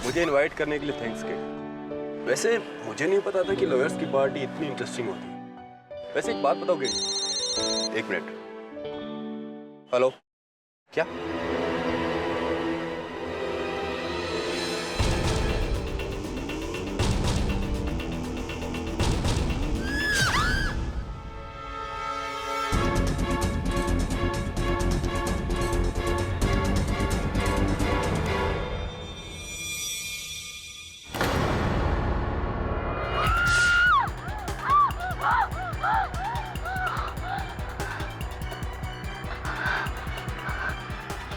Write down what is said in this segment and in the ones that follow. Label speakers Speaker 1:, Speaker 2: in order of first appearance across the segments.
Speaker 1: मुझे इनवाइट करने के लिए थैंक्स के। वैसे मुझे नहीं पता था कि लॉयर्स की पार्टी इतनी इंटरेस्टिंग होती है। वैसे एक बात बताओगे? एक मिनट। हेलो, क्या?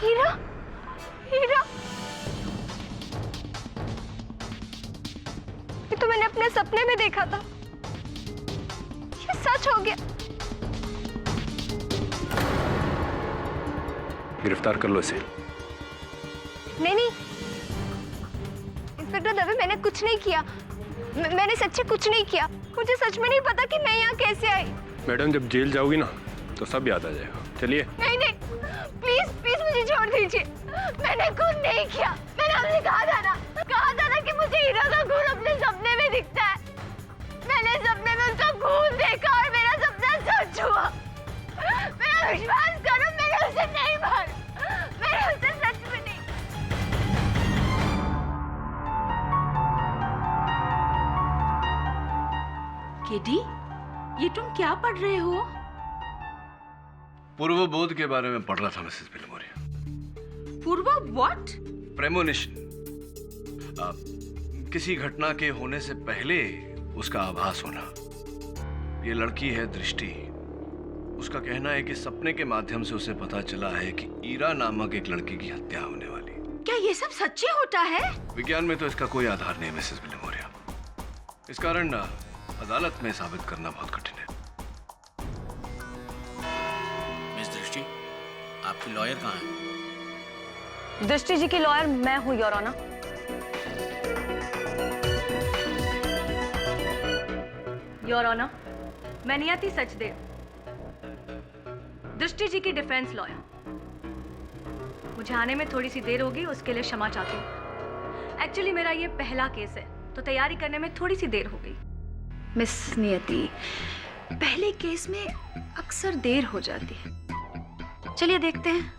Speaker 2: हीरा, हीरा, ये तो मैंने अपने सपने में देखा था। ये सच हो गया।
Speaker 1: गिरफ्तार कर लो इसे।
Speaker 2: नहीं नहीं इंस्पेक्टर दवे, मैंने कुछ नहीं किया। मैंने सच्ची कुछ नहीं किया। मुझे सच में नहीं पता कि मैं यहाँ कैसे आई।
Speaker 1: मैडम, जब जेल जाओगी ना तो सब याद आ जाएगा। चलिए।
Speaker 2: नहीं नहीं, प्लीज प्लीज मुझे छोड़ दीजिए। मैंने कुछ नहीं किया। मैंने आपसे कहा था ना कि मुझे हीरा का खून अपने सपने में दिखता है। मैंने सपने में उसका खून देखा और मेरा सपना सच हुआ। मेरा विश्वास करो, मैंने उसे नहीं मारा। मैंने उसे सच में नहीं।
Speaker 3: केडी, ये तुम क्या पढ़ रहे हो?
Speaker 4: पूर्व बोध के बारे में पढ़ रहा था मिसेस बिलमोरिया।
Speaker 3: पूर्व व्हाट?
Speaker 4: प्रेमोनिशन। किसी घटना के होने से पहले उसका आभास होना। ये लड़की है दृष्टि। उसका कहना है कि सपने के माध्यम से उसे पता चला है कि ईरा नामक एक लड़की की हत्या होने वाली।
Speaker 3: क्या ये सब सच्ची होता है?
Speaker 4: विज्ञान में तो इसका कोई आधार नहीं मिसेस बिलमोरिया। इस कारण अदालत में साबित करना बहुत कठिन है।
Speaker 5: मिस दृष्टि, आपकी लॉयर कहाँ है?
Speaker 2: दृष्टि जी की लॉयर मैं हूँ, योर ऑनर। योर ऑनर, मैं नियति सचदेव, दृष्टि जी की डिफेंस लॉयर। मुझे आने में थोड़ी सी देर होगी, उसके लिए क्षमा चाहती हूँ। एक्चुअली मेरा ये पहला केस है तो तैयारी करने में थोड़ी सी देर हो गई।
Speaker 3: मिस नियति, पहले केस में अक्सर देर हो जाती है। चलिए देखते हैं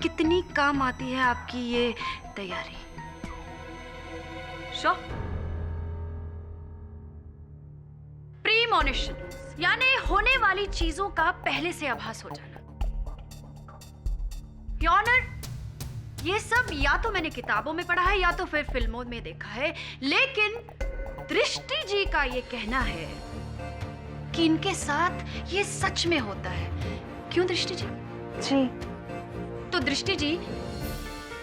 Speaker 3: कितनी काम आती है आपकी ये तैयारी।
Speaker 2: शो
Speaker 3: प्रीमोनिशन यानी होने वाली चीजों का पहले से आभास हो जाना। योर ऑनर, ये सब या तो मैंने किताबों में पढ़ा है या तो फिर फिल्मों में देखा है, लेकिन दृष्टि जी का ये कहना है कि इनके साथ ये सच में होता है। क्यों दृष्टि जी?
Speaker 2: जी।
Speaker 3: तो दृष्टि जी,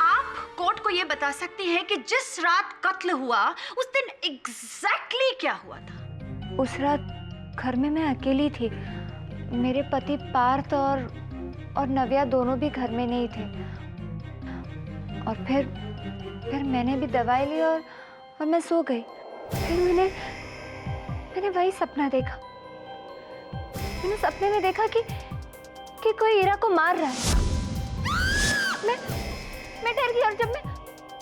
Speaker 3: आप कोर्ट को ये बता सकती हैं कि जिस रात कत्ल हुआ उस दिन एग्जैक्टली क्या हुआ था?
Speaker 2: उस रात घर में मैं अकेली थी। मेरे पति पार्थ और नव्या दोनों भी घर में नहीं थे। और फिर मैंने भी दवाई ली और मैं सो गई। फिर मैंने वही सपना देखा। मैंने सपने में देखा कि कोई हीरा को मार रहा है। मैं डर गई और जब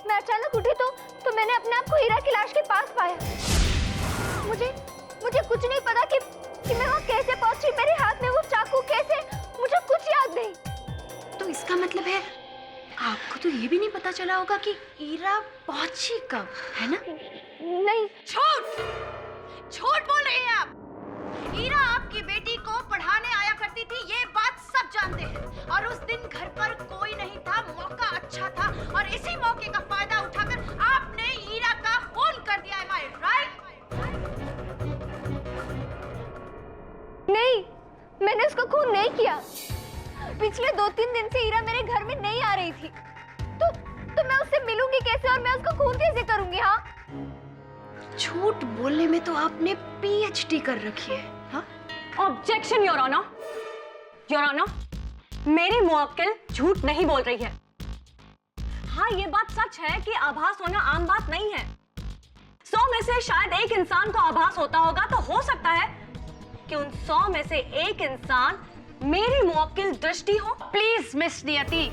Speaker 2: मैं अचानक उठी तो मैंने अपने आप को हीरा की लाश के पास पाया। मुझे कुछ नहीं पता कि मैं वहाँ कैसे पहुंची, मेरे हाथ में वो चाकू कैसे, मुझे कुछ याद नहीं।
Speaker 3: तो इसका मतलब है आपको तो ये भी नहीं पता चला होगा कि हीरा पहुंची कब, है ना?
Speaker 2: नहीं।
Speaker 3: झूठ बोल रही हैं आप। हीरा आपकी बेटी को पढ़ाने आया करती थी, ये बात सब जानते हैं। और उस दिन घर पर कोई नहीं था, मौका अच्छा था और इसी मौके का फायदा उठाकर आपने हीरा का खून कर दिया। Am I right?
Speaker 2: नहीं, मैंने उसका खून नहीं किया। पिछले 2-3 दिन से हीरा मेरे घर में नहीं आ रही थी। तो मैं उससे मिलूंगी कैसे और मैं उसका खून कैसे करूंगी? हाँ,
Speaker 3: झूठ बोलने में तो आपने PhD कर रखी है। हाँ?
Speaker 6: Objection your honour. Your honour, मेरी मुवक्किल झूठ नहीं बोल रही है। हाँ, ये बात सच है कि आभास होना आम बात नहीं है। 100 में से शायद एक इंसान को आभास होता होगा, तो हो सकता है कि उन 100 में से एक इंसान मेरी मुवक्किल दृष्टि हो।
Speaker 3: प्लीज मिस नियति,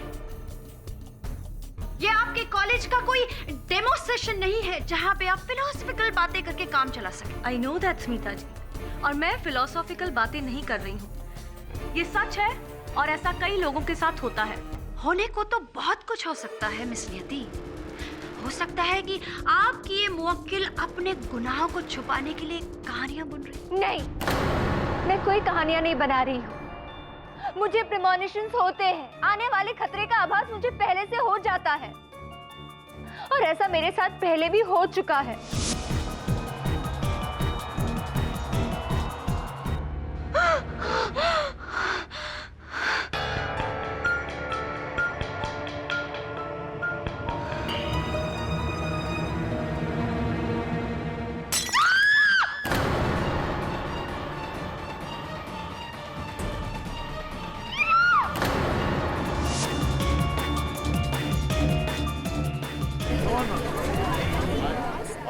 Speaker 3: ये आपके कॉलेज का कोई डेमोस्ट्रेशन नहीं है जहाँ पे आप फिलोसफिकल बातें करके काम चला सके।
Speaker 6: आई नो दैट स्मिता जी, और मैं फिलोसॉफिकल बातें नहीं कर रही हूँ। ये सच है और ऐसा कई लोगों के साथ होता है।
Speaker 3: होने को तो बहुत कुछ हो सकता है मिस नियति। हो सकता है कि आपकी ये मुवक्किल अपने गुनाहों को छुपाने के लिए कहानियां बुन रही।
Speaker 2: नहीं, मैं कोई कहानियां नहीं बना रही हूँ। मुझे प्रेमोनिशंस होते हैं, आने वाले खतरे का आभास मुझे पहले से हो जाता है, और ऐसा मेरे साथ पहले भी हो चुका है।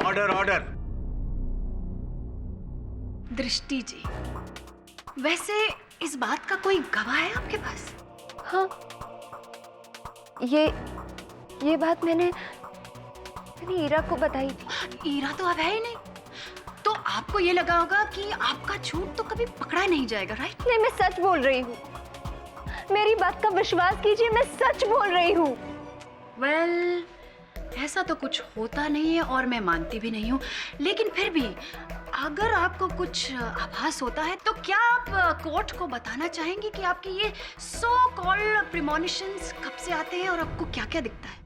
Speaker 5: Order order.
Speaker 3: दृष्टि जी, वैसे इस बात का कोई गवाह है आपके पास?
Speaker 2: हाँ, ये बात मैंने ईरा को बताई थी।
Speaker 3: ईरा तो अब है ही नहीं, तो आपको ये लगा होगा कि आपका झूठ तो कभी पकड़ा नहीं जाएगा, राइट?
Speaker 2: नहीं, मैं सच बोल रही हूँ। मेरी बात का विश्वास कीजिए, मैं सच बोल रही हूँ।
Speaker 3: वेल, ऐसा तो कुछ होता नहीं है और मैं मानती भी नहीं हूँ, लेकिन फिर भी अगर आपको कुछ आभास होता है तो क्या आप कोर्ट को बताना चाहेंगे कि आपके ये सो कॉल्ड प्रीमोनिशंस कब से आते हैं और आपको क्या-क्या दिखता है?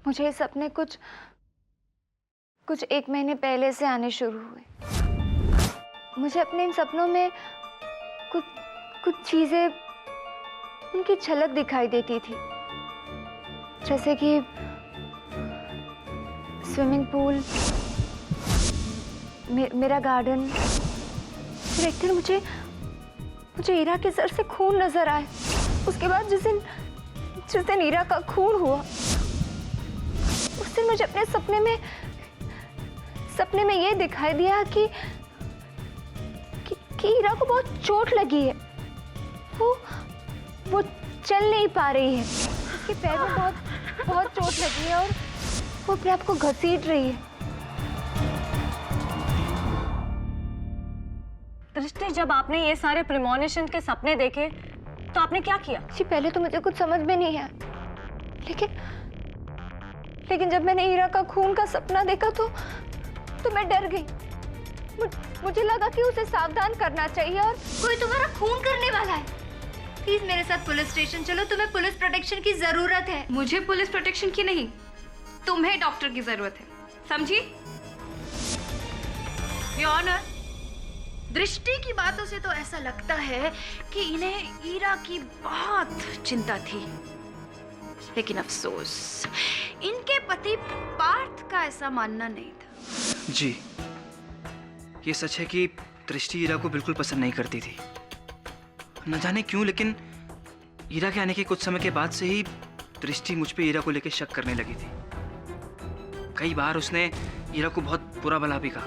Speaker 2: मुझे ये सपने कुछ 1 महीने पहले से आने शुरू हुए। मुझे अपने इन सपनों में कुछ चीजें, उनकी झलक दिखाई देती थी, जैसे कि स्विमिंग पूल, मेरा गार्डन। फिर एक दिन मुझे ईरा के सर से खून नजर आया। उसके बाद जिस दिन ईरा का खून हुआ, उस दिन मुझे अपने सपने में ये दिखाई दिया कि ईरा को बहुत चोट लगी है। वो चल नहीं पा रही है। उसके पैर में बहुत चोट लगी है और वो अपने आप को घसीट रही है।
Speaker 6: दृष्टि, जब आपने ये सारे प्रीमोनिशन के सपने देखे तो आपने क्या किया?
Speaker 2: जी, पहले तो मुझे कुछ समझ में नहीं आया, लेकिन जब मैंने ईरा का खून का सपना देखा तो मैं डर गई। मुझे लगा कि उसे सावधान करना चाहिए और कोई तुम्हारा खून करने वाला है। प्लीज मेरे साथ पुलिस स्टेशन चलो, तुम्हें पुलिस प्रोटेक्शन की जरूरत है।
Speaker 3: मुझे पुलिस प्रोटेक्शन की नहीं, तुम्हें डॉक्टर की जरूरत है, समझी? योर ऑनर, दृष्टि की बातों से तो ऐसा लगता है कि इन्हें ईरा की बहुत चिंता थी, लेकिन अफसोस इनके पति पार्थ का ऐसा मानना नहीं था।
Speaker 7: जी, ये सच है कि दृष्टि ईरा को बिल्कुल पसंद नहीं करती थी। न जाने क्यों, लेकिन ईरा के आने के कुछ समय के बाद से ही दृष्टि मुझ पे ईरा को लेकर शक करने लगी थी। कई बार उसने ईरा को बहुत बुरा भला भी कहा,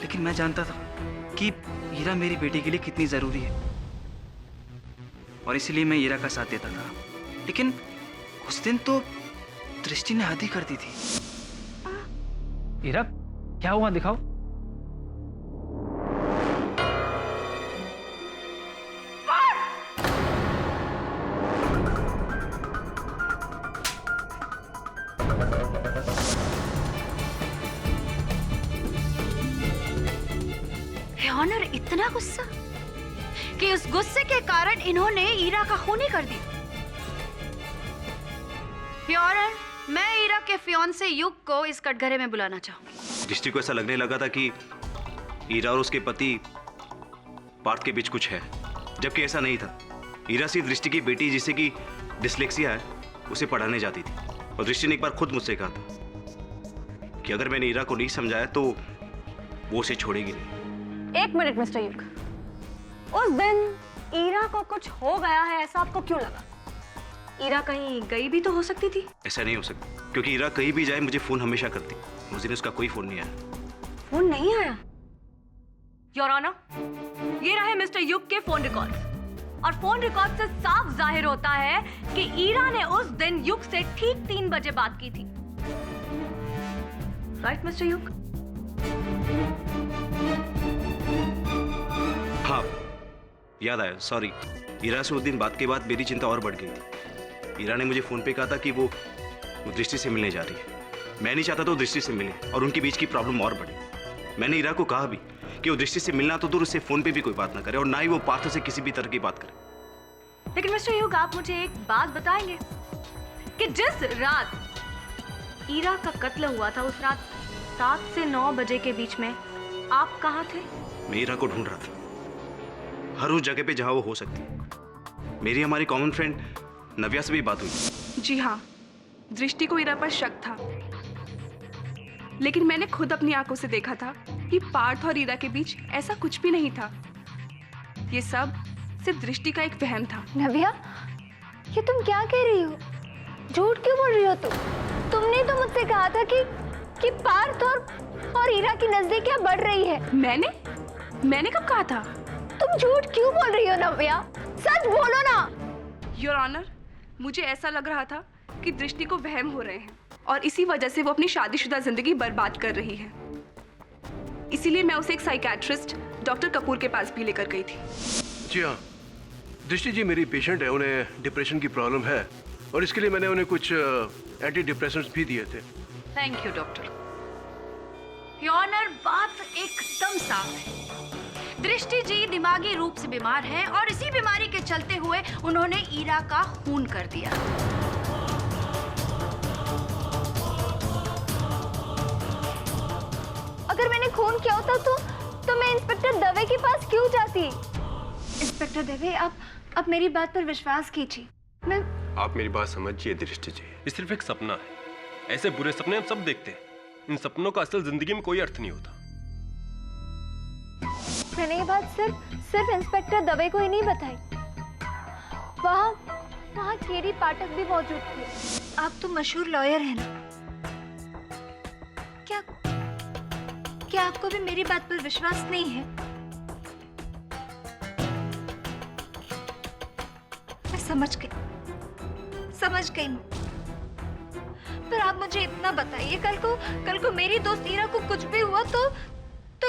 Speaker 7: लेकिन मैं जानता था कि ईरा मेरी बेटी के लिए कितनी जरूरी है और इसीलिए मैं ईरा का साथ देता था। लेकिन उस दिन तो दृष्टि ने हद ही कर दी थी।
Speaker 8: ईरा, क्या हुआ, दिखाओ।
Speaker 3: ऑनर, इतना गुस्सा कि उस गुस्से के कारण इन्होंने ईरा का खून ही कर दिया। ऑनर, मैं ईरा के फियांसे युग को इस कटघरे में बुलाना चाहूंगी।
Speaker 9: दृष्टि को ऐसा लगने लगा था कि ईरा और उसके पति पार्थ के बीच कुछ है, जबकि ऐसा नहीं था। ईरा सिर्फ दृष्टि की बेटी जिसे कि डिसलेक्सिया है, उसे पढ़ाने जाती थी और दृष्टि ने एक बार खुद मुझसे कहा था कि अगर मैंने ईरा को नहीं समझाया तो वो उसे छोड़ेगी नहीं।
Speaker 6: एक मिनट मिस्टर युग, उस दिन ईरा को कुछ हो गया है ऐसा आपको क्यों लगा? ईरा कहीं गई भी तो हो सकती थी।
Speaker 9: ऐसा नहीं हो सकता, क्योंकि ईरा कहीं भी जाए मुझे फोन हमेशा करती। उस दिन उसका कोई फोन नहीं आया।
Speaker 6: फोन नहीं आया? योर ऑनर, ये रहे मिस्टर युग के फोन रिकॉर्ड्स, और फोन रिकॉर्ड से साफ जाहिर होता है कि ईरा ने उस दिन युग से ठीक 3 बजे बात की थी। राइट मिस्टर युग?
Speaker 9: हाँ, याद आया, सॉरी। ईरा से उस दिन बात के बाद मेरी चिंता और बढ़ गई थी। ईरा ने मुझे फ़ोन पे कहा था कि वो दृष्टि से मिलने जा रही है। मैं नहीं चाहता था वो दृष्टि से मिले और उनके बीच की प्रॉब्लम और बढ़े। मैंने ईरा को कहा भी कि वो दृष्टि से मिलना तो दूर, उससे फ़ोन पे भी कोई बात ना करे और ना ही वो पार्थ से किसी भी तरह की बात करे।
Speaker 6: लेकिन मिस्टर युग, आप मुझे एक बात बताएंगे कि जिस रात ईरा का कत्ल हुआ था, उस रात 7 से 9 बजे के बीच में आप कहाँ थे?
Speaker 9: मैं ईरा को ढूंढ रहा था, हर उस जगह पे जहाँ वो हो सकती है। मेरी हमारी कॉमन फ्रेंड नव्या से भी बात हुई।
Speaker 8: जी हाँ, दृष्टि को ईरा पर शक था, लेकिन मैंने खुद अपनी आंखों से देखा था कि पार्थ और ईरा के बीच ऐसा कुछ भी नहीं था। ये सब सिर्फ दृष्टि का एक वहम था।
Speaker 2: नव्या, ये तुम क्या कह रही हो? झूठ क्यों बोल रही हो तुम? तुमने तो मुझसे कहा था कि पार्थ और ईरा की नजदीकियां बढ़ रही है।
Speaker 8: मैंने कब कहा था?
Speaker 2: तुम झूठ क्यों बोल रही हो नव्या? सच बोलो ना।
Speaker 8: योर ऑनर, मुझे ऐसा लग रहा था कि दृष्टि को वहम हो रहे हैं और इसी वजह से वो अपनी शादीशुदा जिंदगी बर्बाद कर रही है। इसीलिए मैं उसे एक साइकियाट्रिस्ट डॉक्टर कपूर के पास भी लेकर गई थी।
Speaker 4: जी हाँ, दृष्टि जी मेरी पेशेंट है, उन्हें डिप्रेशन की प्रॉब्लम है और इसके लिए मैंने उन्हें कुछ एंटी डिप्रेसेंट्स भी दिए थे।
Speaker 3: Thank you doctor. Your honour, बात एकदम साफ है। दृष्टि जी दिमागी रूप से बीमार हैं और इसी बीमारी के चलते हुए उन्होंने ईरा का खून कर दिया।
Speaker 2: अगर मैंने खून किया होता तो मैं इंस्पेक्टर दवे के पास क्यों जाती? इंस्पेक्टर दवे, आप मेरी बात पर विश्वास कीजिए।
Speaker 1: आप मेरी बात समझिए दृष्टि जी, ये सिर्फ एक सपना है। ऐसे बुरे सपने हम सब देखते हैं। इन सपनों का असल जिंदगी में कोई अर्थ नहीं होता।
Speaker 2: मैंने ये बात सिर्फ इंस्पेक्टर दवे को ही नहीं बताई। वहाँ केडी पाठक भी मौजूद थे। आप तो मशहूर लॉयर हैं ना? क्या आपको भी मेरी बात पर विश्वास नहीं है? मैं समझ गई हूँ। पर आप मुझे इतना बताइए, कल को मेरी दोस्त ईरा को कुछ भी हुआ तो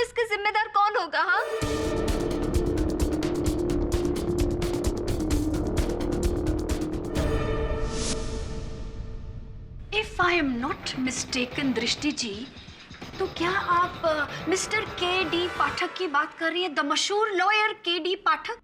Speaker 2: इसका जिम्मेदार कौन होगा? हाँ,
Speaker 3: if I am not mistaken दृष्टि जी, तो क्या आप मिस्टर के.डी. पाठक की बात कर रही हैं? द मशहूर lawyer KD. Pathak?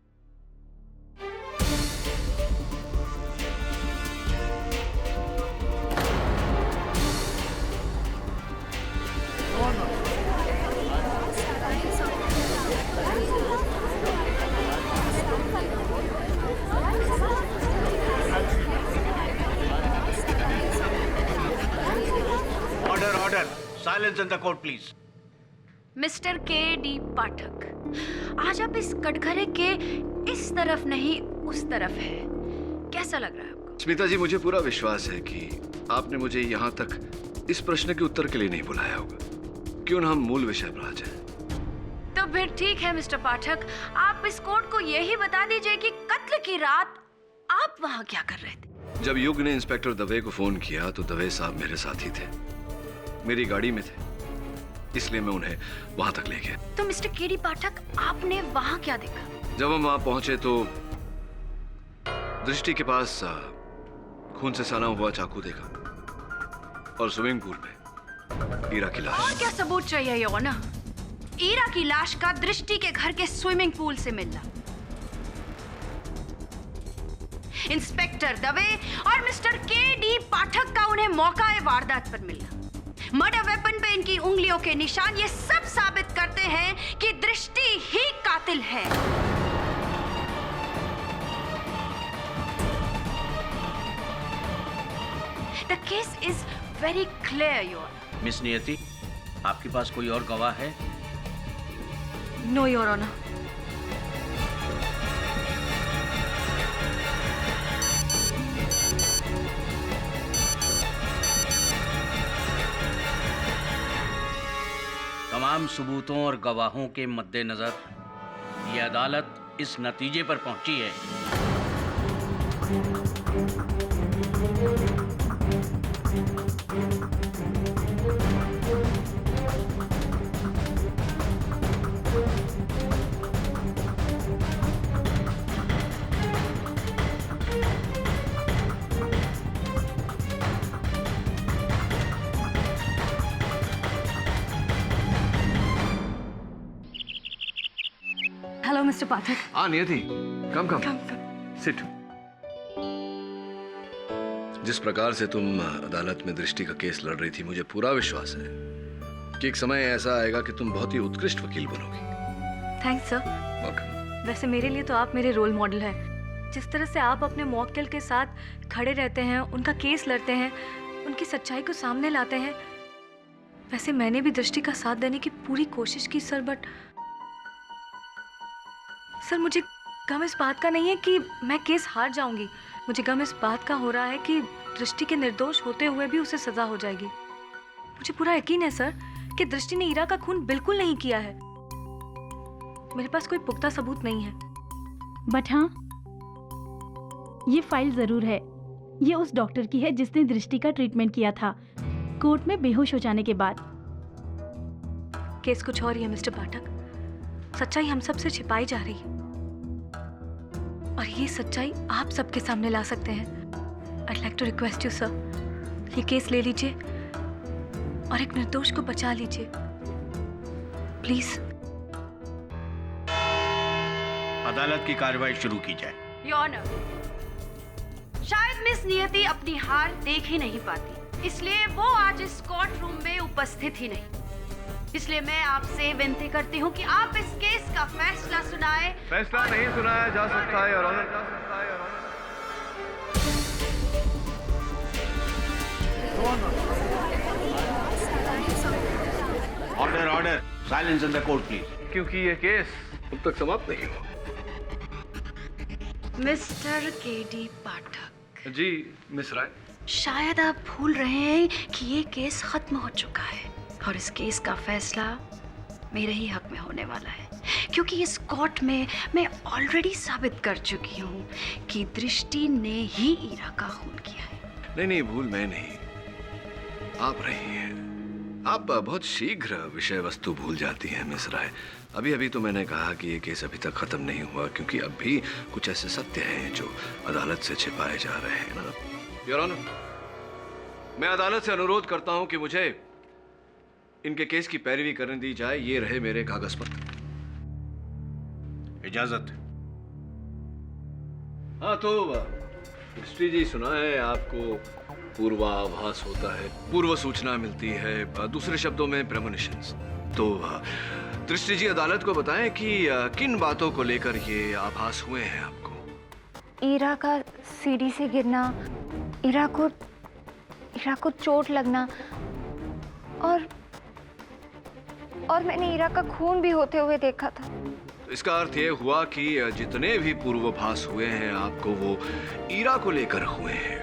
Speaker 4: Order, silence in the court please.
Speaker 3: Mister KD. Pathak, आज आप इस कटघरे के इस तरफ नहीं उस तरफ है। कैसा लग रहा है आपको?
Speaker 4: स्मिता जी, मुझे पूरा विश्वास है कि आपने मुझे यहाँ तक इस प्रश्न के उत्तर के लिए नहीं बुलाया होगा। क्यों ना हम मूल विषय पर आ जाएं।
Speaker 3: तो फिर ठीक है मिस्टर पाठक, आप इस कोर्ट को यही बता दीजिए कि कत्ल की रात आप वहाँ क्या कर रहे थे?
Speaker 4: जब युग ने इंस्पेक्टर दवे को फोन किया तो दवे साहब मेरे साथ ही थे, मेरी गाड़ी में थे, इसलिए मैं उन्हें वहां तक ले गया।
Speaker 3: तो मिस्टर के.डी. पाठक, आपने वहां क्या देखा?
Speaker 4: जब हम वहां पहुंचे तो दृष्टि के पास खून से सना हुआ चाकू देखा और स्विमिंग पूल में ईरा की लाश।
Speaker 3: और क्या सबूत चाहिए योर ऑनर? ईरा की लाश का दृष्टि के घर के स्विमिंग पूल से मिलना। इंस्पेक्टर दवे और मिस्टर के.डी. पाठक का उन्हें मौका वारदात पर मिलना, मर्डर वेपन पे इनकी उंगलियों के निशान, ये सब साबित करते हैं कि दृष्टि ही कातिल है। The case is very clear, Your Honor.
Speaker 5: Miss Niyati, आपके पास कोई और गवाह है?
Speaker 6: No your honour.
Speaker 5: तमाम सबूतों और गवाहों के मद्देनजर ये अदालत इस नतीजे पर पहुंची है
Speaker 6: मिस्टर पाठक।
Speaker 4: हाँ नियति, कम कम
Speaker 6: कम
Speaker 4: सिट। जिस प्रकार से तुम अदालत में दृष्टि का केस लड़ रही थी, मुझे पूरा विश्वास है कि एक समय ऐसा आएगा कि तुम बहुत ही उत्कृष्ट वकील बनोगी।
Speaker 6: Thanks sir.
Speaker 4: वेलकम।
Speaker 6: वैसे मेरे लिए तो आप मेरे रोल मॉडल हैं। जिस तरह से आप अपने मौक्किल के साथ खड़े रहते हैं, उनका केस लड़ते हैं, उनकी सच्चाई को सामने लाते हैं, वैसे मैंने भी दृष्टि का साथ देने की पूरी कोशिश की सर, बट सर मुझे गम इस बात का नहीं है कि मैं केस हार जाऊंगी। मुझे गम इस बात का हो रहा है कि दृष्टि के निर्दोष होते हुए भी उसे सजा हो जाएगी। मुझे पूरा यकीन है सर कि दृष्टि ने ईरा का खून बिल्कुल नहीं किया है। मेरे पास कोई पुख्ता सबूत नहीं है।
Speaker 10: बट हाँ, ये फाइल जरूर है। ये उस डॉक्टर की है जिसने दृष्टि का ट्रीटमेंट किया था कोर्ट में बेहोश हो जाने के बाद।
Speaker 6: केस कुछ और ही है मिस्टर पाठक। सच्चाई हम सब से छिपाई जा रही है और ये सच्चाई आप सबके सामने ला सकते हैं। I'd like to request you sir, ये केस ले लीजिए और एक निर्दोष को बचा लीजिए प्लीज।
Speaker 5: अदालत की कार्रवाई शुरू की जाए।
Speaker 3: योर ऑनर, शायद मिस नियति अपनी हार देख ही नहीं पाती, इसलिए वो आज इस कोर्ट रूम में उपस्थित ही नहीं। इसलिए मैं आपसे विनती करती हूँ कि आप इस केस का फैसला सुनाएं।
Speaker 4: फैसला नहीं सुनाया जा सकता है, your honour.
Speaker 5: Order order, silence in the court please.
Speaker 4: क्योंकि ये केस अब तक समाप्त नहीं हुआ।
Speaker 3: Mister KD Pathak
Speaker 4: ji miss Rai.
Speaker 3: शायद आप भूल रहे हैं कि ये केस खत्म हो चुका है और इस केस का फैसला मेरे ही हक में होने वाला है, क्योंकि इस कोर्ट में मैं ऑलरेडी साबित कर चुकी हूँ कि दृष्टि ने ही ईरा का खून किया है।
Speaker 4: नहीं नहीं, भूल मैं नहीं, आप रही हैं। आप बहुत शीघ्र विषय वस्तु भूल जाती हैं मिस राय। अभी अभी तो मैंने कहा कि ये केस अभी तक खत्म नहीं हुआ, क्योंकि अब भी कुछ ऐसे सत्य हैं जो अदालत से छिपाए जा रहे हैं ना। योर ऑनर, मैं अदालत से अनुरोध करता हूं कि मुझे इनके केस की पैरवी करने दी जाए। ये रहे मेरे कागज पत्र।
Speaker 5: इजाजत।
Speaker 4: हाँ तो दृष्टि जी, सुना है आपको पूर्वाभास होता है, पूर्व सूचना मिलती है, दूसरे शब्दों में प्रेमोनिशंस। तो दृष्टि जी अदालत को बताएं कि किन बातों को लेकर ये आभास हुए हैं आपको।
Speaker 2: ईरा का सीढ़ी से गिरना, ईरा को चोट लगना और मैंने ईरा का खून भी होते हुए देखा था।
Speaker 4: तो इसका अर्थ ये हुआ कि जितने भी पूर्वाभास हुए हैं आपको, वो ईरा को लेकर हुए हैं।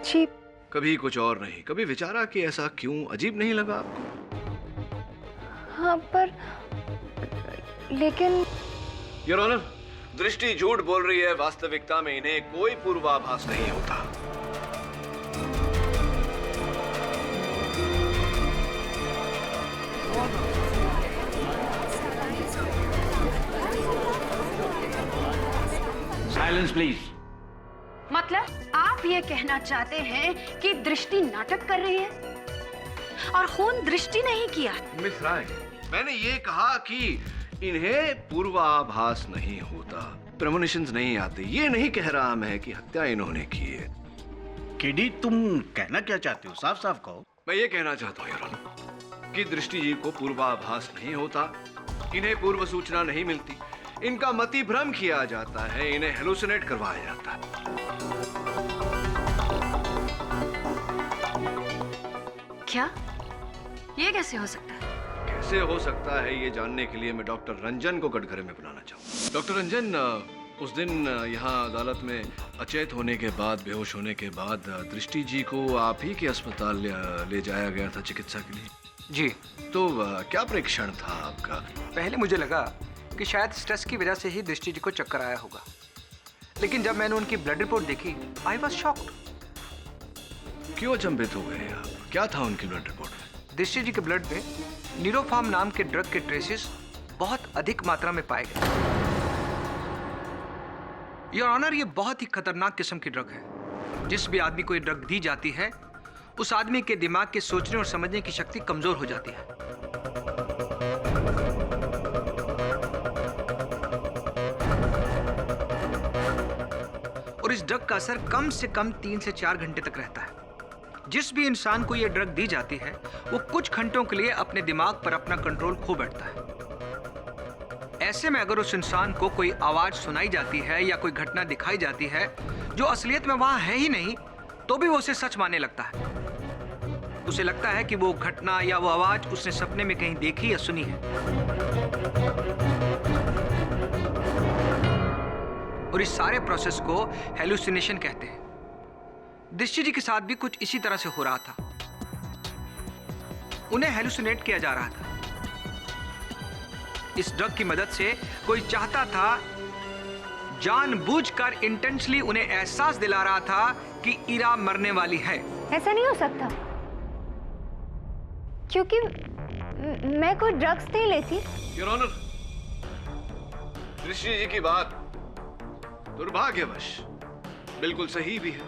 Speaker 2: जी।
Speaker 4: कभी कुछ और नहीं, कभी विचारा कि ऐसा क्यों? अजीब नहीं लगा आपको?
Speaker 2: हाँ पर लेकिन
Speaker 4: योर ऑनर, दृष्टि झूठ बोल रही है। वास्तविकता में इन्हें कोई पूर्वाभास नहीं होता।
Speaker 5: Silence please.
Speaker 3: मतलब आप ये कहना चाहते हैं कि दृष्टि नाटक कर रही है और खून दृष्टि नहीं किया?
Speaker 4: मिस राय, मैंने ये कहा कि इन्हें पूर्वाभास नहीं होता, प्रेमोनिशंस नहीं आते। ये नहीं कह रहा मैं कि हत्या इन्होंने की है।
Speaker 5: केडी, तुम कहना क्या चाहते हो? साफ साफ कहो।
Speaker 4: मैं ये कहना चाहता हूँ योर ऑनर कि दृष्टि जी को पूर्वाभास नहीं होता, इन्हें पूर्व सूचना नहीं मिलती, इनका मति भ्रम किया जाता है, इन्हें हेलुसिनेट करवाया जाता है।
Speaker 3: क्या? ये कैसे हो सकता है?
Speaker 4: कैसे हो सकता है ये जानने के लिए मैं डॉक्टर रंजन को कटघरे में बुलाना चाहूँ। डॉक्टर रंजन, उस दिन यहाँ अदालत में अचेत होने के बाद, बेहोश होने के बाद दृष्टि जी को आप ही के अस्पताल ले जाया गया था चिकित्सा के लिए।
Speaker 7: जी।
Speaker 4: तो क्या परीक्षण था आपका?
Speaker 7: पहले मुझे लगा कि शायद स्ट्रेस की वजह से ही दृष्टि जी को चक्कर आया होगा, लेकिन जब मैंने उनकी ब्लड रिपोर्ट देखी, आई वाज शॉक्ड।
Speaker 4: क्यों अचंभित हो गए आप? क्या था उनकी ब्लड रिपोर्ट में?
Speaker 7: दृष्टि जी के ब्लड में न्यूरोफार्म नाम के ड्रग के ट्रेसेस बहुत अधिक मात्रा में पाए गए। योर ऑनर, ये बहुत ही खतरनाक किस्म की ड्रग है। जिस भी आदमी को ये ड्रग दी जाती है, उस आदमी के दिमाग के सोचने और समझने की शक्ति कमजोर हो जाती है। और इस ड्रग का असर कम से कम 3 से 4 घंटे तक रहता है। जिस भी इंसान को यह ड्रग दी जाती है वो कुछ घंटों के लिए अपने दिमाग पर अपना कंट्रोल खो बैठता है। ऐसे में अगर उस इंसान को कोई आवाज सुनाई जाती है या कोई घटना दिखाई जाती है जो असलियत में वहां है ही नहीं, तो भी वो उसे सच मानने लगता है। उसे लगता है कि वो घटना या वो आवाज उसने सपने में कहीं देखी या सुनी है। और इस सारे प्रोसेस को हेलुसिनेशन कहते हैं। दृष्टि जी के साथ भी कुछ इसी तरह से हो रहा था। उन्हें हेलुसिनेट किया जा रहा था। इस ड्रग की मदद से कोई चाहता था, जानबूझकर इंटेंशनली उन्हें एहसास दिला रहा था कि ईरा मरने वाली है।
Speaker 2: ऐसा नहीं हो सकता, क्योंकि मैं कोई ड्रग्स नहीं लेती।
Speaker 4: योर ऑनर, दृष्टि जी की बात दुर्भाग्यवश बिल्कुल सही भी है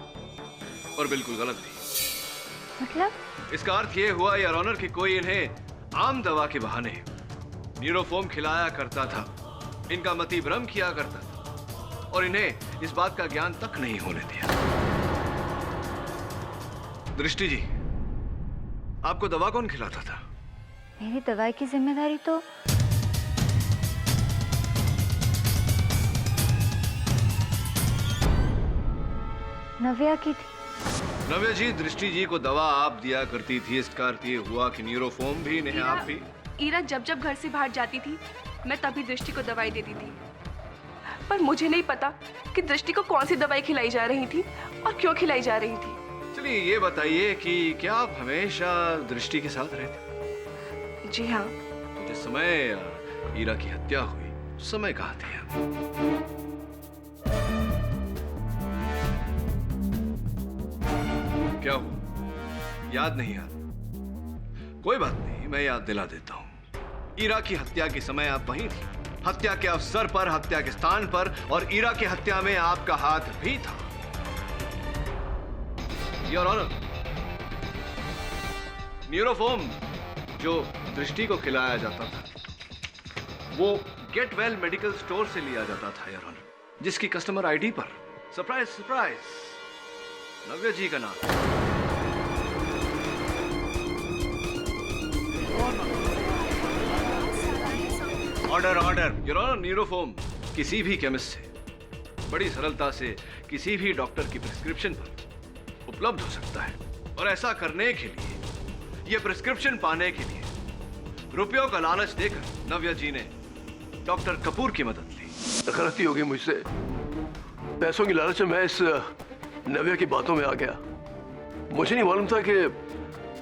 Speaker 4: और बिल्कुल गलत भी।
Speaker 2: मतलब
Speaker 4: इसका अर्थ ये हुआ योर ऑनर कि कोई इन्हें आम दवा के बहाने न्यूरोफॉर्म खिलाया करता था, इनका मति भ्रम किया करता था और इन्हें इस बात का ज्ञान तक नहीं होने दिया। दृष्टि जी, आपको दवा कौन खिलाता था?
Speaker 2: मेरी दवाई की जिम्मेदारी तो नव्या की थी।
Speaker 4: नव्या जी, दृष्टि जी को दवा आप दिया करती थी, इसका अर्थ ये हुआ कि न्यूरोफॉर्म भी इन्हें आप भी।
Speaker 8: ईरा जब जब घर से बाहर जाती थी मैं तभी दृष्टि को दवाई देती थी, पर मुझे नहीं पता कि दृष्टि को कौन सी दवाई खिलाई जा रही थी और क्यों खिलाई जा रही थी।
Speaker 4: चलिए ये बताइए कि क्या आप हमेशा दृष्टि के साथ रहते?
Speaker 8: जी हाँ।
Speaker 4: तो जिस समय ईरा की हत्या हुई उस समय कहाँ थे आप? क्या हुआ, याद नहीं याद? कोई बात नहीं, मैं याद दिला देता हूं। ईरा की हत्या के समय आप वहीं थी, हत्या के अवसर पर, हत्या के स्थान पर, और ईरा की हत्या में आपका हाथ भी था। योर ऑनर, न्यूरोफॉर्म जो दृष्टि को खिलाया जाता था वो गेट वेल मेडिकल स्टोर से लिया जाता था योर ऑनर, जिसकी कस्टमर आईडी पर सरप्राइज सरप्राइज नव्या जी का नाम।
Speaker 9: Order order.
Speaker 4: योर ऑनर, न्यूरोफॉर्म किसी भी केमिस्ट से बड़ी सरलता से किसी भी डॉक्टर की प्रिस्क्रिप्शन पर उपलब्ध हो सकता है, और ऐसा करने के लिए, यह प्रिस्क्रिप्शन पाने के लिए रुपयों का लालच देकर नव्या जी ने डॉक्टर कपूर की मदद ली।
Speaker 1: गलती होगी मुझसे, पैसों की लालच में मैं इस नव्या की बातों में आ गया। मुझे नहीं मालूम था कि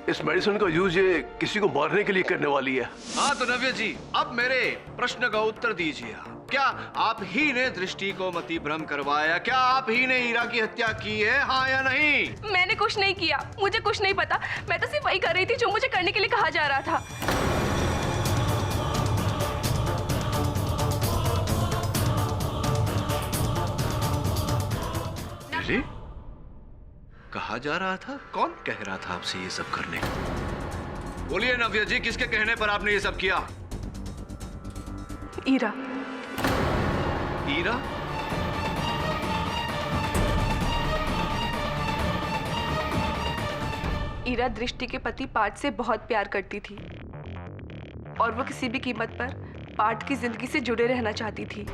Speaker 1: इस मेडिसिन का यूज ये किसी को मारने के लिए करने वाली है।
Speaker 4: हाँ तो नव्या जी, अब मेरे प्रश्न का उत्तर दीजिए। क्या आप ही ने दृष्टि को मति भ्रम करवाया? क्या आप ही ने ईरा की हत्या की है, हाँ या नहीं?
Speaker 8: मैंने कुछ नहीं किया, मुझे कुछ नहीं पता। मैं तो सिर्फ वही कर रही थी जो मुझे करने के लिए कहा जा रहा था।
Speaker 4: really? कहा जा रहा था? कौन कह रहा था आपसे ये सब करने? बोलिए नव्या जी, किसके कहने पर आपने ये सब किया?
Speaker 8: ईरा।
Speaker 4: ईरा?
Speaker 8: ईरा दृष्टि के पति पार्थ से बहुत प्यार करती थी और वो किसी भी कीमत पर पार्थ की जिंदगी से जुड़े रहना चाहती थी।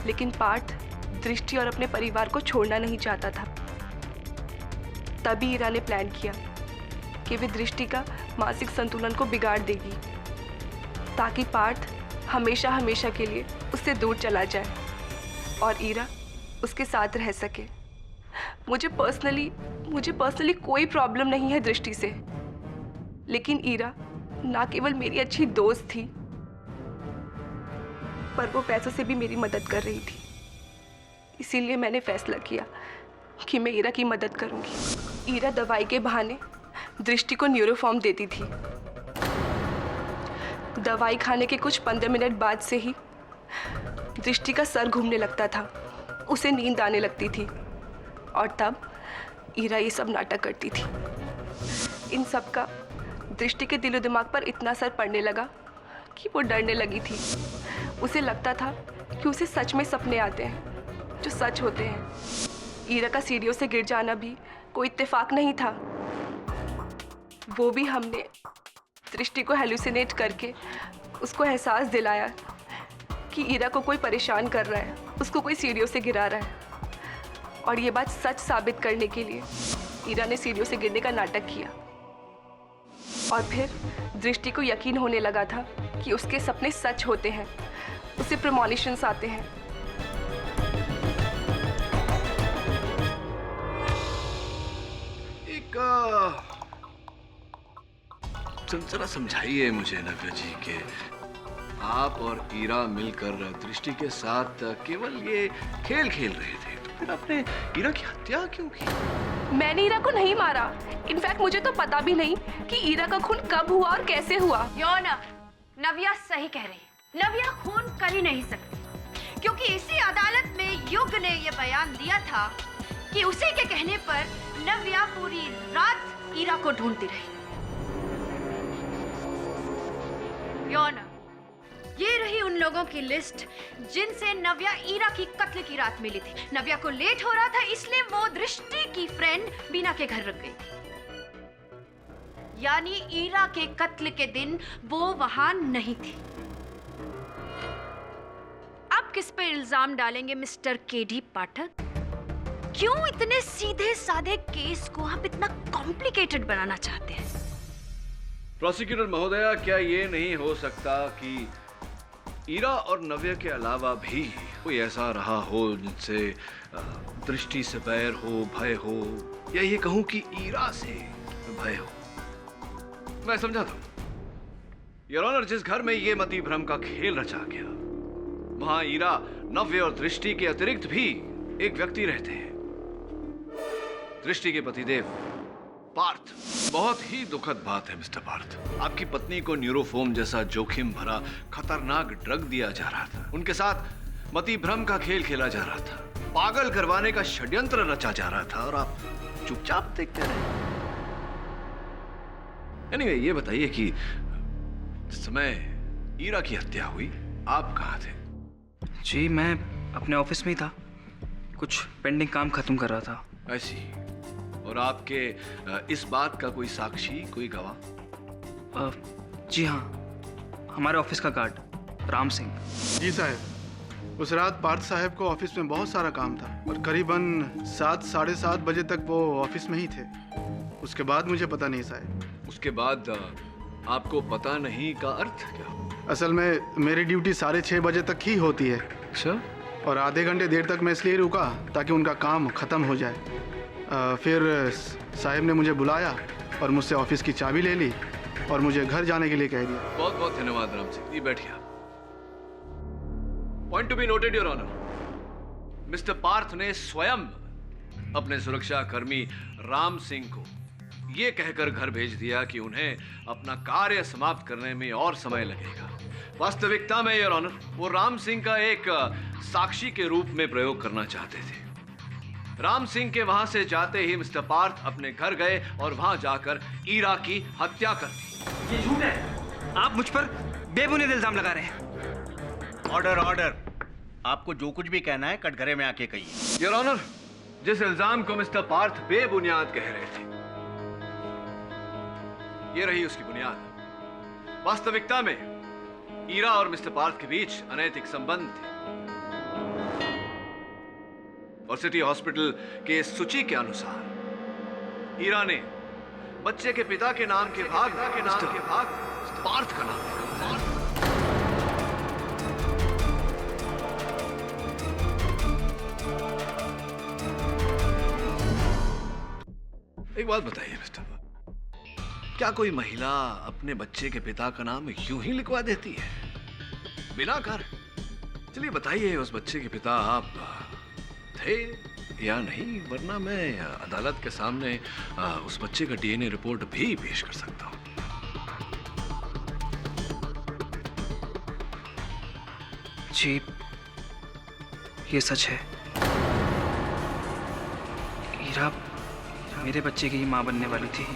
Speaker 8: लेकिन पार्थ दृष्टि और अपने परिवार को छोड़ना नहीं चाहता था। तभी ईरा ने प्लान किया कि वे दृष्टि का मानसिक संतुलन को बिगाड़ देगी ताकि पार्थ हमेशा हमेशा के लिए उससे दूर चला जाए और ईरा उसके साथ रह सके। मुझे पर्सनली कोई प्रॉब्लम नहीं है दृष्टि से, लेकिन ईरा ना केवल मेरी अच्छी दोस्त थी पर वो पैसों से भी मेरी मदद कर रही थी। इसीलिए मैंने फैसला किया कि मैं ईरा की मदद करूंगी। ईरा दवाई के बहाने दृष्टि को न्यूरोफॉर्म देती थी। दवाई खाने के कुछ 15 मिनट बाद से ही दृष्टि का सर घूमने लगता था, उसे नींद आने लगती थी और तब ईरा ये सब नाटक करती थी। इन सब का दृष्टि के दिलो दिमाग पर इतना असर पड़ने लगा कि वो डरने लगी थी। उसे लगता था कि उसे सच में सपने आते हैं जो सच होते हैं। ईरा का सीढ़ियों से गिर जाना भी कोई इत्तेफाक नहीं था। वो भी हमने दृष्टि को हेलुसिनेट करके उसको एहसास दिलाया कि ईरा को कोई परेशान कर रहा है, उसको कोई सीढ़ियों से गिरा रहा है। और ये बात सच साबित करने के लिए ईरा ने सीढ़ियों से गिरने का नाटक किया। और फिर दृष्टि को यकीन होने लगा था कि उसके सपने सच होते हैं, उसे प्रेमोनिशंस आते हैं।
Speaker 4: जरा समझाइए मुझे नव्या जी के आप और ईरा मिलकर दृष्टि के साथ केवल ये खेल खेल रहे थे, तो फिर आपने ईरा की हत्या क्यों की?
Speaker 8: मैंने ईरा को नहीं मारा। इनफैक्ट मुझे तो पता भी नहीं कि ईरा का खून कब हुआ और कैसे हुआ।
Speaker 3: नव्या सही कह रही। नव्या खून कर ही नहीं सकती, क्योंकि इसी अदालत में युग ने यह बयान दिया था कि उसी के कहने पर नव्या पूरी रात ईरा को ढूंढती रही। ये रही उन लोगों की लिस्ट जिनसे नव्या ईरा की कत्ल की रात मिली थी। नव्या को लेट हो रहा था, इसलिए वो दृष्टि की फ्रेंड बीना के घर रुक गई थी। यानी ईरा के कत्ल के दिन वो वहां नहीं थी। अब किस पे इल्जाम डालेंगे मिस्टर केडी पाठक? क्यों इतने सीधे साधे केस को आप इतना कॉम्प्लिकेटेड बनाना चाहते हैं?
Speaker 4: प्रोसिक्यूटर महोदया, क्या ये नहीं हो सकता कि ईरा और नव्या के अलावा भी कोई ऐसा रहा हो जिनसे दृष्टि से बैर हो, भय हो, या ये कहूं कि ईरा से भय हो? मैं समझाता हूं। योर ऑनर, जिस घर में ये मति भ्रम का खेल रचा गया, वहां ईरा, नव्या और दृष्टि के अतिरिक्त भी एक व्यक्ति रहते हैं, दृष्टि के पतिदेव पार्थ। बहुत ही दुखद बात है मिस्टर पार्थ, आपकी पत्नी को न्यूरोफोम जैसा जोखिम भरा खतरनाक ड्रग दिया जा रहा था, उनके साथ मति भ्रम का खेल खेला जा रहा था, पागल करवाने का षड्यंत्र रचा जा रहा था, और आप चुपचाप देखते रहे। Anyway, ये बताइए कि जिस समय ईरा की हत्या हुई, आप कहाँ थे?
Speaker 7: जी, मैं अपने ऑफिस में ही था, कुछ पेंडिंग काम खत्म कर रहा था।
Speaker 4: ऐसी। और आपके इस बात का कोई साक्षी, कोई गवाह?
Speaker 7: जी हाँ, हमारे ऑफिस का गार्ड राम सिंह।
Speaker 11: जी साहब, उस रात पार्थ साहब को ऑफिस में बहुत सारा काम था और करीबन 7, साढ़े 7 बजे तक वो ऑफिस में ही थे। उसके बाद मुझे पता नहीं साहब।
Speaker 4: उसके बाद आपको पता नहीं का अर्थ क्या?
Speaker 11: असल में मेरी ड्यूटी 6:30 बजे तक ही होती है।
Speaker 4: अच्छा।
Speaker 11: और आधे घंटे देर तक मैं इसलिए रुका ताकि उनका काम ख़त्म हो जाए। फिर साहब ने मुझे बुलाया और मुझसे ऑफिस की चाबी ले ली और मुझे घर जाने के लिए कह दिया।
Speaker 4: बहुत बहुत धन्यवाद राम सिंह जी, बैठिए। Point to be noted your honour, mister Parth ने स्वयं अपने सुरक्षा कर्मी राम सिंह को ये कहकर घर भेज दिया कि उन्हें अपना कार्य समाप्त करने में और समय लगेगा। वास्तविकता में योर ऑनर, वो राम सिंह का एक साक्षी के रूप में प्रयोग करना चाहते थे। राम सिंह के वहां से जाते ही मिस्टर पार्थ अपने घर गए और वहां जाकर ईरा की हत्या कर दी।
Speaker 7: ये झूठ है, आप मुझ पर बेबुनियाद इल्जाम लगा रहे हैं।
Speaker 5: ऑर्डर ऑर्डर, आपको जो कुछ भी कहना है कटघरे में आके कहिए।
Speaker 4: योर ऑनर, जिस इल्जाम को मिस्टर पार्थ बेबुनियाद कह रहे थे, ये रही उसकी बुनियाद। वास्तविकता में ईरा और मिस्टर पार्थ के बीच अनैतिक संबंध थे और सिटी हॉस्पिटल के सूची के अनुसार ईरा ने बच्चे के पिता के नाम के भाग पार्थ का नाम लिखा। एक बात बताइए मिस्टर, क्या कोई महिला अपने बच्चे के पिता का नाम यूं ही लिखवा देती है बिना कारण? चलिए बताइए, उस बच्चे के पिता आप थे या नहीं, वरना मैं अदालत के सामने उस बच्चे का डीएनए रिपोर्ट भी पेश कर सकता हूं।
Speaker 7: जी, ये सच है। ईरा मेरे बच्चे की माँ बनने वाली थी।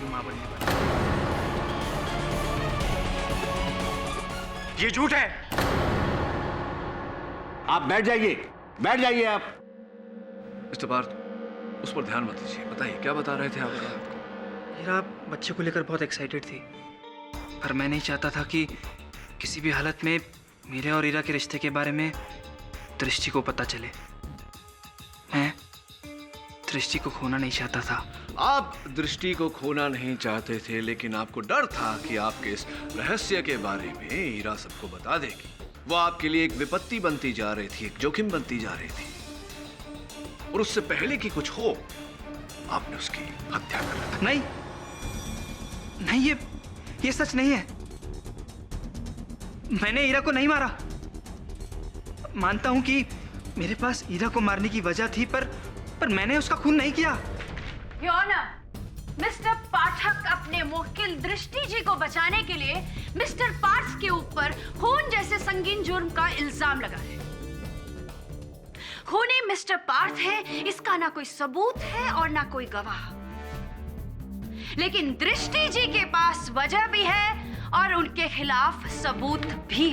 Speaker 5: ये झूठ है। आप बैठ जाइए आप।
Speaker 4: मिस्टर पार्थ, उस पर ध्यान मत दीजिए। बताइए क्या बता रहे थे आप?
Speaker 7: हीरा बच्चे को लेकर बहुत एक्साइटेड थी, पर मैं नहीं चाहता था कि किसी भी हालत में मेरे और हीरा के रिश्ते के बारे में दृष्टि को पता चले। मैं दृष्टि को खोना नहीं चाहता था।
Speaker 4: आप दृष्टि को खोना नहीं चाहते थे, लेकिन आपको डर था कि आपके इस रहस्य के बारे में हीरा सबको बता देगी। वो आपके लिए एक विपत्ति बनती जा रही थी, एक जोखिम बनती जा रही थी, और उससे पहले कि कुछ हो आपने उसकी हत्या कर रखा।
Speaker 7: नहीं नहीं, ये सच नहीं है। मैंने हीरा को नहीं मारा। मानता हूं कि मेरे पास हीरा को मारने की वजह थी, पर मैंने उसका खून नहीं किया।
Speaker 3: योर ऑनर, मिस्टर पाठक अपने मुवक्किल दृष्टि जी को बचाने के लिए मिस्टर पार्थ के ऊपर खून जैसे संगीन जुर्म का इल्जाम लगा है। खूनी मिस्टर पार्थ है, इसका ना कोई सबूत है और ना कोई गवाह, लेकिन दृष्टि जी के पास वजह भी है और उनके खिलाफ सबूत भी।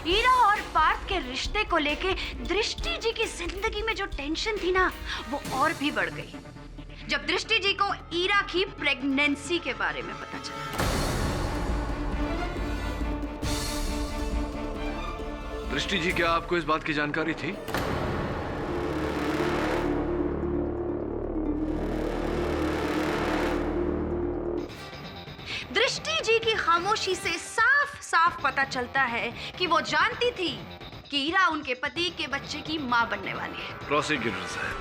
Speaker 3: हीरा और पार्थ के रिश्ते को लेके दृष्टि जी की जिंदगी में जो टेंशन थी ना, वो और भी बढ़ गई जब दृष्टि जी को हीरा की प्रेगनेंसी के बारे में पता चला।
Speaker 4: दृष्टि जी, क्या आपको इस बात की जानकारी थी?
Speaker 3: दृष्टि जी की खामोशी से साफ साफ पता चलता है कि वो जानती थी कि हीरा उनके पति के बच्चे की मां बनने वाली है।
Speaker 4: प्रोसिक्यूटर साहब,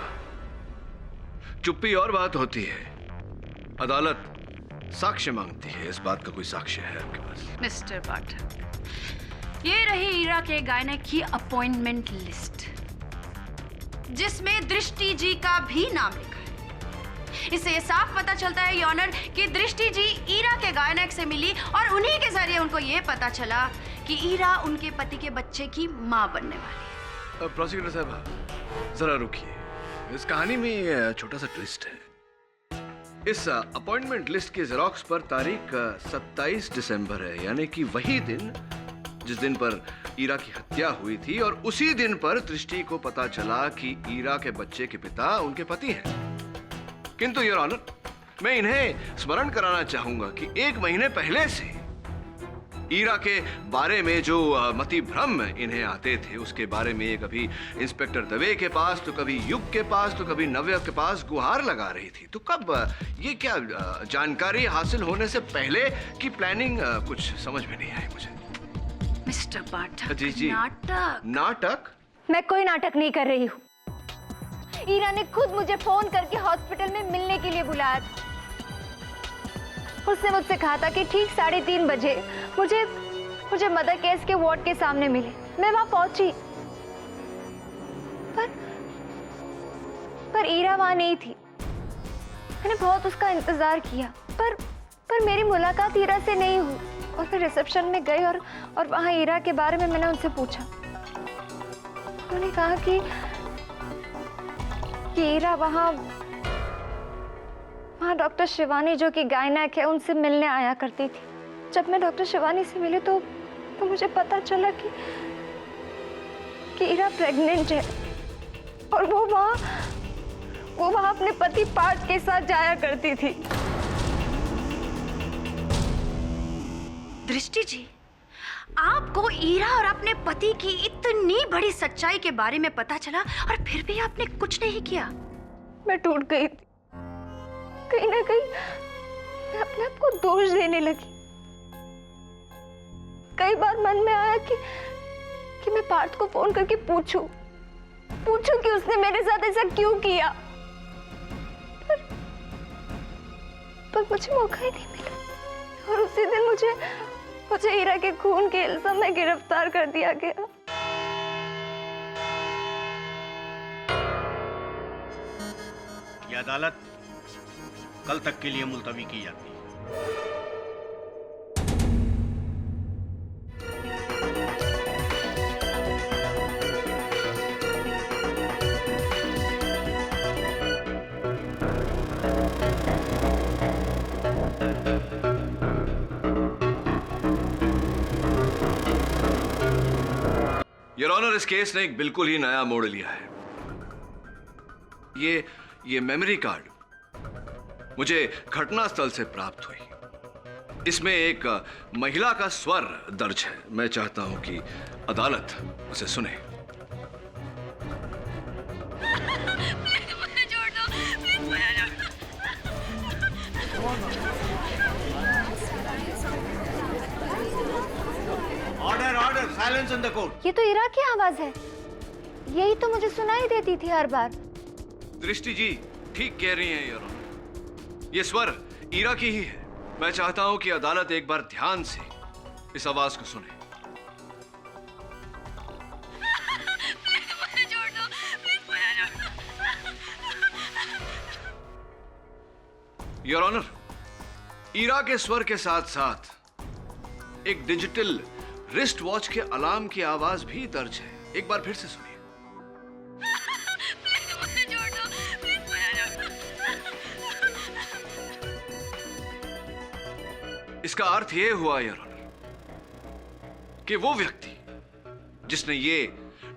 Speaker 4: चुप्पी और बात होती है, अदालत साक्ष्य मांगती है। इस बात का कोई साक्ष्य है आपके पास?
Speaker 3: मिस्टर पाठक, ये रही हीरा के गायने की अपॉइंटमेंट लिस्ट, जिसमें दृष्टि जी का भी नाम लिखा है। इससे साफ पता चलता है योर ऑनर कि दृष्टि जी हीरा के गायनक से मिली और उन्हीं के जरिए उनको ये पता चला कि हीरा उनके पति के बच्चे की मां बनने वाली है।
Speaker 4: प्रोसिक्यूटर साहब, जरा रुकिए। इस कहानी में छोटा सा ट्विस्ट है। इस अपॉइंटमेंट लिस्ट की जेरोक्स पर तारीख 27 दिसंबर है, यानी कि वही दिन जिस दिन पर हीरा की हत्या हुई थी, और उसी दिन पर दृष्टि को पता चला कि हीरा के बच्चे के पिता उनके पति हैं। किंतु योर ऑनर, मैं इन्हें स्मरण कराना चाहूंगा कि 1 महीने पहले से हीरा के बारे में जो मति भ्रम इन्हें आते थे, उसके बारे में कभी इंस्पेक्टर दवे के पास, तो कभी युग के पास, तो कभी नव्या के पास गुहार लगा रही थी। तो कब ये क्या जानकारी हासिल होने से पहले की प्लानिंग, कुछ समझ में नहीं आई मुझे।
Speaker 3: मिस्टर पाठक,
Speaker 4: जी। नाटक?
Speaker 2: मैं कोई नाटक नहीं कर रही हूँ। हीरा ने खुद मुझे फोन करके हॉस्पिटल में मिलने के लिए बुलाया था। उसने मुझसे कहा था कि ठीक 3:30 बजे मुझे मदर केस के वार्ड के सामने मिले। मैं वहां पहुंची, पर हीरा वहां नहीं थी। मैंने बहुत उसका इंतजार किया, पर मेरी मुलाकात हीरा से नहीं हुई। और फिर रिसेप्शन में गई और वहां हीरा के बारे में मैंने उनसे पूछा। उन्होंने कहा कि हीरा वहां डॉक्टर शिवानी, जो कि गायनक है, उनसे मिलने आया करती थी। जब मैं डॉक्टर शिवानी से मिली तो मुझे पता चला कि हीरा प्रेग्नेंट है, और वो वहां अपने पति पार्थ के साथ जाया करती थी।
Speaker 3: दृष्टि जी, आपको हीरा और अपने पति की इतनी बड़ी सच्चाई के बारे में पता चला और फिर भी आपने कुछ नहीं किया।
Speaker 2: मैं टूट गई थी। कहीं ना कहीं मैं अपने आप को दोष देने लगी। कई बार मन में आया कि मैं पार्थ को फोन करके पूछूं कि उसने मेरे साथ ऐसा क्यों किया, पर मुझे मौका ही नहीं मिला। और उसी दिन मुझे हीरा के खून के इल्जाम में गिरफ्तार कर दिया गया।
Speaker 5: यह अदालत कल तक के लिए मुलतवी की जाती है।
Speaker 4: योर ऑनर, इस केस ने एक बिल्कुल ही नया मोड़ लिया है। ये मेमोरी कार्ड मुझे घटनास्थल से प्राप्त हुई। इसमें एक महिला का स्वर दर्ज है। मैं चाहता हूं कि अदालत उसे सुने।
Speaker 3: मुझे छोड़ दो, प्लीज मुझे छोड़ दो।
Speaker 5: Order order, silence in the court.
Speaker 2: ये तो ईरा की आवाज है। यही तो मुझे सुनाई देती थी हर बार।
Speaker 4: दृष्टि जी ठीक कह रही हैं योर ऑनर, ये स्वर ईरा की ही है। मैं चाहता हूं कि अदालत एक बार ध्यान से इस आवाज को सुने।
Speaker 3: मुझे छोड़ दो, प्लीज मुझे छोड़ दो।
Speaker 4: योर ऑनर, ईरा के स्वर के साथ साथ एक डिजिटल रिस्ट वॉच के अलार्म की आवाज भी दर्ज है। एक बार फिर से सुनिए।
Speaker 3: मुझे छोड़ दो, प्लीज मुझे छोड़ दो।
Speaker 4: इसका अर्थ यह हुआ योर ऑनर कि वो व्यक्ति जिसने ये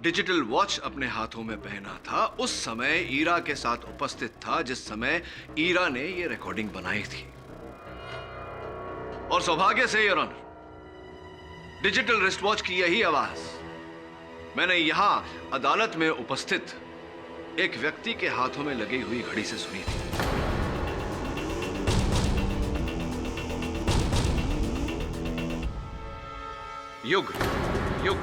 Speaker 4: डिजिटल वॉच अपने हाथों में पहना था उस समय ईरा के साथ उपस्थित था जिस समय ईरा ने ये रिकॉर्डिंग बनाई थी। और सौभाग्य से your honour, digital wrist watch की यही आवाज मैंने यहां अदालत में उपस्थित एक व्यक्ति के हाथों में लगी हुई घड़ी से सुनी थी। युग युग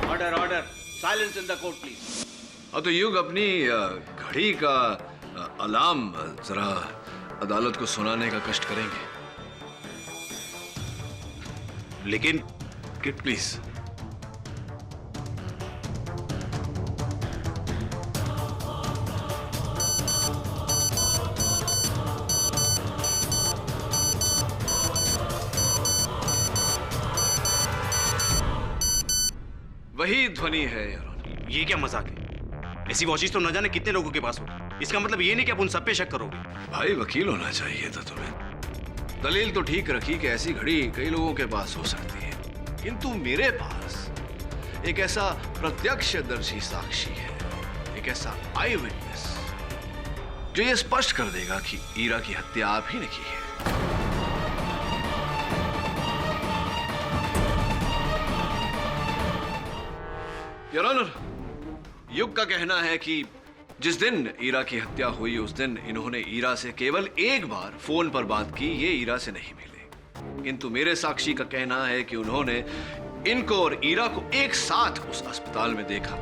Speaker 5: order order, silence in the court please.
Speaker 4: अब तो युग अपनी घड़ी का अलार्म जरा अदालत को सुनाने का कष्ट करेंगे।
Speaker 9: लेकिन
Speaker 4: किट प्लीज। वही ध्वनि है यार।
Speaker 9: ये क्या मजाक है? ऐसी वॉचेस तो न जाने कितने लोगों के पास हो। इसका मतलब ये नहीं कि आप उन सब पे शक करोगे।
Speaker 4: भाई वकील होना चाहिए था तुम्हें। दलील तो ठीक रखी कि ऐसी घड़ी कई लोगों के पास हो सकती है, किंतु मेरे पास एक ऐसा प्रत्यक्षदर्शी साक्षी है, एक ऐसा आई विटनेस जो ये स्पष्ट कर देगा कि ईरा की हत्या आप ही ने की है। योर ऑनर, युग का कहना है कि जिस दिन ईरा की हत्या हुई उस दिन इन्होंने ईरा से केवल एक बार फोन पर बात की। ये ईरा से नहीं मिले, किंतु मेरे साक्षी का कहना है कि उन्होंने इनको और ईरा को एक साथ उस अस्पताल में देखा।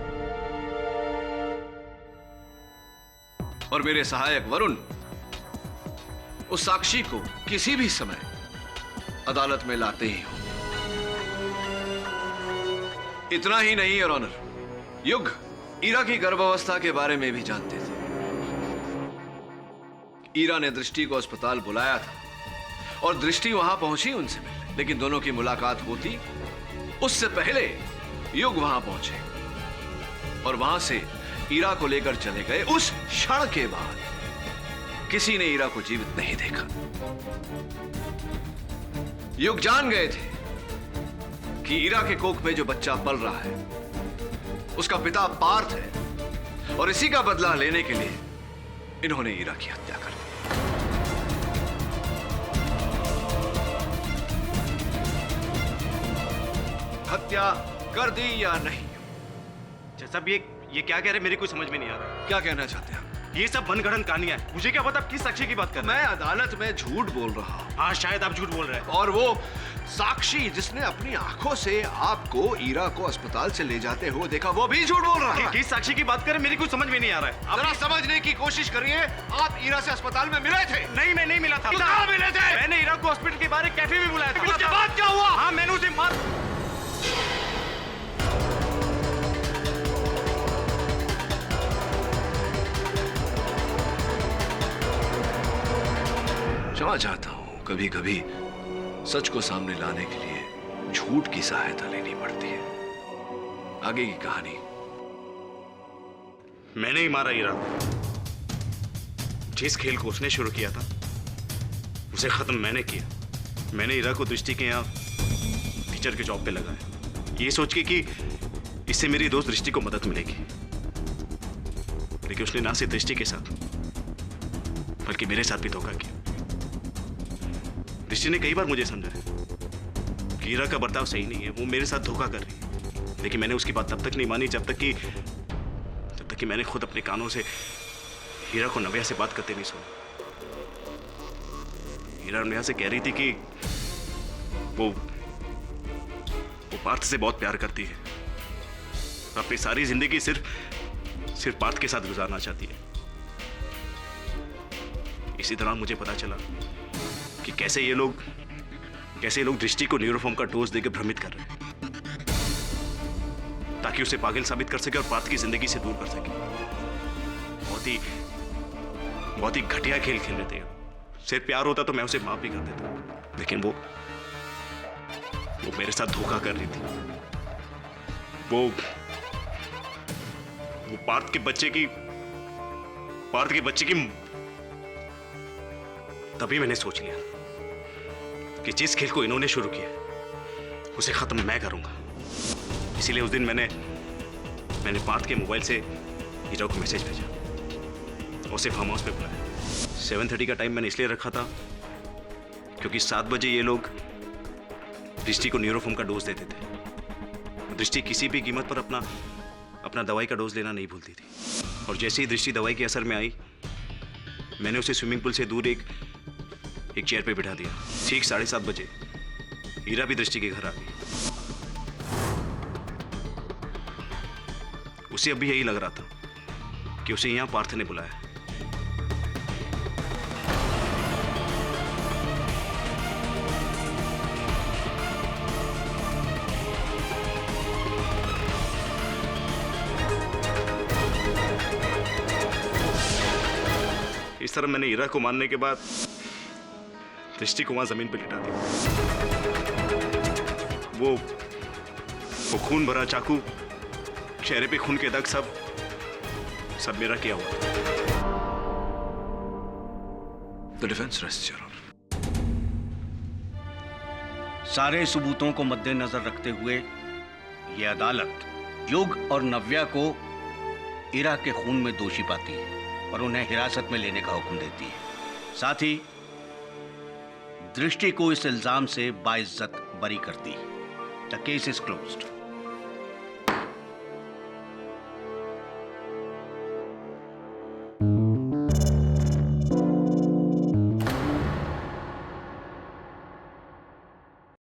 Speaker 4: और मेरे सहायक वरुण उस साक्षी को किसी भी समय अदालत में लाते ही हो। इतना ही नहीं योर ऑनर, युग ईरा की गर्भावस्था के बारे में भी जानते थे। ईरा ने दृष्टि को अस्पताल बुलाया था और दृष्टि वहां पहुंची उनसे मिलने, लेकिन दोनों की मुलाकात होती उससे पहले युग वहां पहुंचे और वहां से ईरा को लेकर चले गए। उस क्षण के बाद किसी ने ईरा को जीवित नहीं देखा। युग जान गए थे कि ईरा के कोख में जो बच्चा पल रहा है उसका पिता पार्थ है और इसी का बदला लेने के लिए इन्होंने ईरा की हत्या कर दी। हत्या कर दी या नहीं?
Speaker 9: सब ये क्या कह रहे हैं, मेरी कुछ समझ में नहीं आ रहा।
Speaker 4: क्या कहना चाहते हैं?
Speaker 9: ये सब बनगढ़ंत कहानियां हैं। मुझे क्या पता आप किस साक्षी की बात कर रहे हैं।
Speaker 4: मैं अदालत में झूठ बोल रहा हूं।
Speaker 9: हाँ, शायद आप झूठ बोल रहे हैं।
Speaker 4: और वो साक्षी जिसने अपनी आंखों से आपको ईरा को अस्पताल से ले जाते हुए देखा, वो भी झूठ बोल रहा है।
Speaker 9: किस साक्षी की बात करें, मेरी कुछ समझ में नहीं आ रहा है।
Speaker 4: जरा समझने की कोशिश करिए। आप ईरा से अस्पताल में मिले थे?
Speaker 9: नहीं, मैं नहीं मिला था।
Speaker 4: कहाँ मिले थे?
Speaker 9: मैंने ईरा को हॉस्पिटल के बाहर कैफे में बुलाया था।
Speaker 4: उसके बाद क्या हुआ?
Speaker 9: हाँ, मैंने उसे मार।
Speaker 4: क्षमा चाहता हूं, कभी कभी सच को सामने लाने के लिए झूठ की सहायता लेनी पड़ती है। आगे की कहानी।
Speaker 9: मैंने ही मारा ईरा को। जिस खेल को उसने शुरू किया था उसे खत्म मैंने किया। मैंने ईरा को दृष्टि के यहाँ टीचर के जॉब पे लगाया, ये सोच के कि इससे मेरी दोस्त दृष्टि को मदद मिलेगी। लेकिन उसने ना सिर्फ दृष्टि के साथ बल्कि मेरे साथ भी धोखा किया। दृष्टि ने कई बार मुझे समझाया कि हीरा का बर्ताव सही नहीं है, वो मेरे साथ धोखा कर रही है। लेकिन मैंने उसकी बात तब तक नहीं मानी जब तक कि मैंने खुद अपने कानों से हीरा को नव्या से बात करते नहीं सुना। हीरा नव्या से कह रही थी कि वो पार्थ से बहुत प्यार करती है, अपनी सारी जिंदगी सिर्फ पार्थ के साथ गुजारना चाहती है। इसी दौरान मुझे पता चला कि कैसे ये लोग दृष्टि को न्यूरोफॉर्म का डोज देकर भ्रमित कर रहे हैं ताकि उसे पागल साबित कर सके और पार्थ की जिंदगी से दूर कर सके। बहुत ही घटिया खेल खेल रहे थे। सिर्फ प्यार होता तो मैं उसे माफ भी कर देता, लेकिन वो मेरे साथ धोखा कर रही थी। वो पार्थ के बच्चे की तभी मैंने सोच लिया कि जिस खेल को इन्होंने शुरू किया उसे खत्म मैं करूंगा। इसीलिए उस दिन मैंने पार्थ के मोबाइल से हीरा को मैसेज भेजा, उसे फार्म हाउस पे बुलाया। 7:30 का टाइम मैंने इसलिए रखा था क्योंकि 7 बजे ये लोग दृष्टि को न्यूरोफॉर्म का डोज देते थे। दृष्टि किसी भी कीमत पर अपना दवाई का डोज लेना नहीं भूलती थी। और जैसे ही दृष्टि दवाई के असर में आई, मैंने उसे स्विमिंग पूल से दूर एक चेयर पे बिठा दिया। ठीक 7:30 बजे हीरा भी दृष्टि के घर आ गई। उसे अभी यही लग रहा था कि उसे यहां पार्थ ने बुलाया। इस तरह मैंने हीरा को मारने के बाद दृष्टि को वहां जमीन पर लिटा दिया। वो खून भरा चाकू, चेहरे पे खून के दाग, सब मेरा किया हुआ।
Speaker 4: The defense rests, Your Honor.
Speaker 5: सारे सबूतों को मद्देनजर रखते हुए यह अदालत युग और नव्या को ईरा के खून में दोषी पाती है और उन्हें हिरासत में लेने का हुक्म देती है। साथ ही दृष्टि को इस इल्जाम से बाइज्जत बरी करती है। The case is closed.